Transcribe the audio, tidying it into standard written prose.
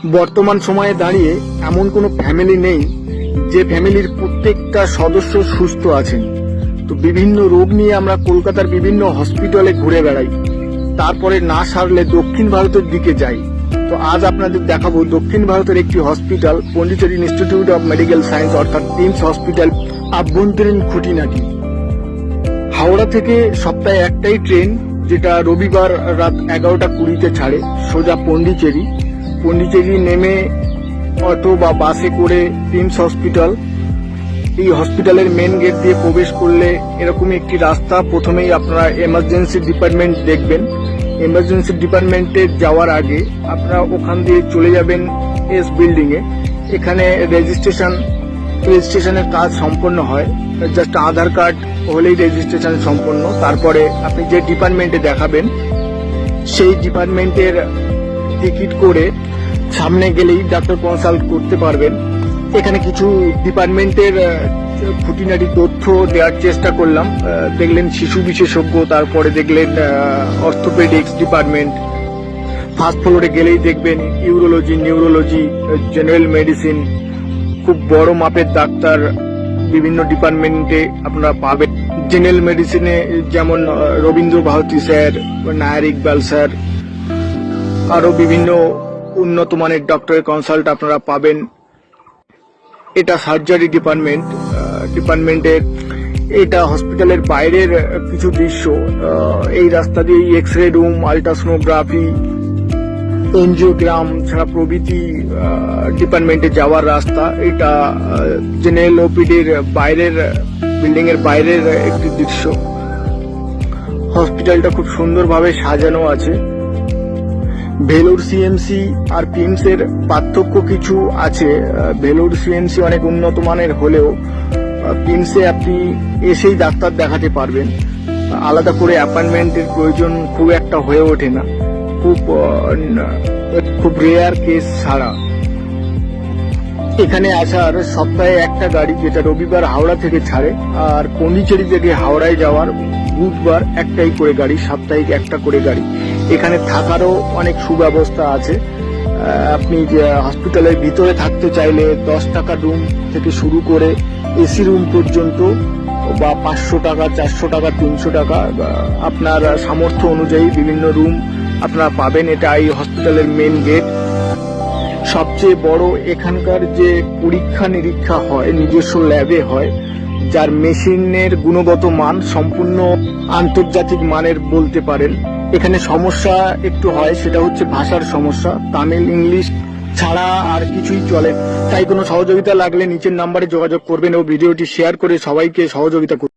বর্তমান সময়ে দাঁড়িয়ে এমন কোনো ফ্যামিলি নেই যে ফ্যামিলির প্রত্যেকটা সদস্য সুস্থ আছেন। তো বিভিন্ন রোগ নিয়ে আমরা কলকাতার বিভিন্ন হসপিটালে ঘুরে বেড়াই, তারপরে না সারলে দক্ষিণ ভারতের দিকে যাই। তো আজ আপনাদের দেখাবো দক্ষিণ ভারতের একটি hospital, Pondicherry institute of medical science অর্থাৎ পিমস হসপিটাল আভ্যন্তরীণ খুঁটিনাটি। হাওড়া থেকে সপ্তাহে একটাই ট্রেন, যেটা রবিবার রাত 11:20 ছাড়ে সোজা পন্ডিচেরি নেমে অটো বা বাসে করে পিমস হসপিটাল। এই হসপিটালের মেন গেট দিয়ে প্রবেশ করলে এরকমই একটি রাস্তা। প্রথমেই আপনারা এমার্জেন্সি ডিপার্টমেন্ট দেখবেন। এমার্জেন্সি ডিপার্টমেন্টে যাওয়ার আগে আপনারা ওখান দিয়ে চলে যাবেন এস বিল্ডিং এ। এখানে রেজিস্ট্রেশনের কাজ সম্পন্ন হয়। জাস্ট আধার কার্ড হলেই রেজিস্ট্রেশন সম্পন্ন। তারপরে আপনি যে ডিপার্টমেন্টে দেখাবেন সেই ডিপার্টমেন্টের টিকিট করে সামনে গেলেই ডাক্তার কনসাল্ট করতে পারবেন। এখানে কিছু ডিপার্টমেন্টের খুঁটিনাটি তথ্য দেওয়ার চেষ্টা করলাম। দেখলেন শিশু বিশেষজ্ঞ, তারপরে দেখলেন অর্থোপেডিক্স ডিপার্টমেন্ট। ফার্স্ট ফ্লোরে গেলেই দেখবেন ইউরোলজি, নিউরোলজি, জেনারেল মেডিসিন। খুব বড় মাপের ডাক্তার বিভিন্ন ডিপার্টমেন্টে আপনারা পাবেন। জেনারেল মেডিসিনে যেমন রবীন্দ্র ভারতী স্যার, নায়ার ইকবাল স্যার, আরো বিভিন্ন উন্নত মানের ডক্টরের কনসাল্ট আপনারা পাবেন। এটা সার্জারি ডিপার্টমেন্টের এটা হসপিটালের বাইরের কিছু দৃশ্য। এই রাস্তা দিয়ে X ray room, ultrasonography, angiogram ছাড়া প্রভৃতি ডিপার্টমেন্টে যাওয়ার রাস্তা। এটা জেনারেল ওপিডির বাইরের, বিল্ডিং এর বাইরের একটি দৃশ্য। হসপিটালটা খুব সুন্দরভাবে সাজানো আছে। ভেলোর সিএমসি আর পিমস এর পার্থক্য কিছু আছে। ভেলোর সিএমসি অনেক উন্নত মানের হলেও পিমসে আপনি এসেই ডাক্তার দেখাতে পারবেন। আলাদা করে অ্যাপয়েন্টমেন্টের প্রয়োজন খুব একটা হয়ে ওঠে না, খুব রেয়ার কেস ছাড়া। এখানে আসার সপ্তাহে একটা গাড়ি, যেটা রবিবার হাওড়া থেকে ছাড়ে, আর পন্ডিচেরি থেকে হাওড়ায় যাওয়ার বুধবার একটাই করে গাড়ি, সাপ্তাহিক একটা করে গাড়ি। এখানে থাকারও অনেক সুব্যবস্থা আছে। আপনি হসপিটালের ভিতরে থাকতে চাইলে 10 টাকা রুম থেকে শুরু করে এসি রুম পর্যন্ত, বা 500 টাকা, 400 টাকা, 300 টাকা আপনার সামর্থ্য অনুযায়ী বিভিন্ন রুম আপনারা পাবেন। এটা এই হসপিটালের মেন গেট। সবচেয়ে বড় এখানকার যে পরীক্ষা নিরীক্ষা হয় নিজস্ব ল্যাবে হয়, যার মেশিনের গুণগত মান সম্পূর্ণ আন্তর্জাতিক মানের বলতে পারেন। এখানে সমস্যা একটু হয়, সেটা হচ্ছে ভাষার সমস্যা। তামিল, ইংলিশ ছাড়া আর কিছুই চলে। তাই কোনো সহযোগিতা লাগলে নিচের নাম্বারে যোগাযোগ করবেন ও ভিডিওটি শেয়ার করে সবাইকে সহযোগিতা করবেন।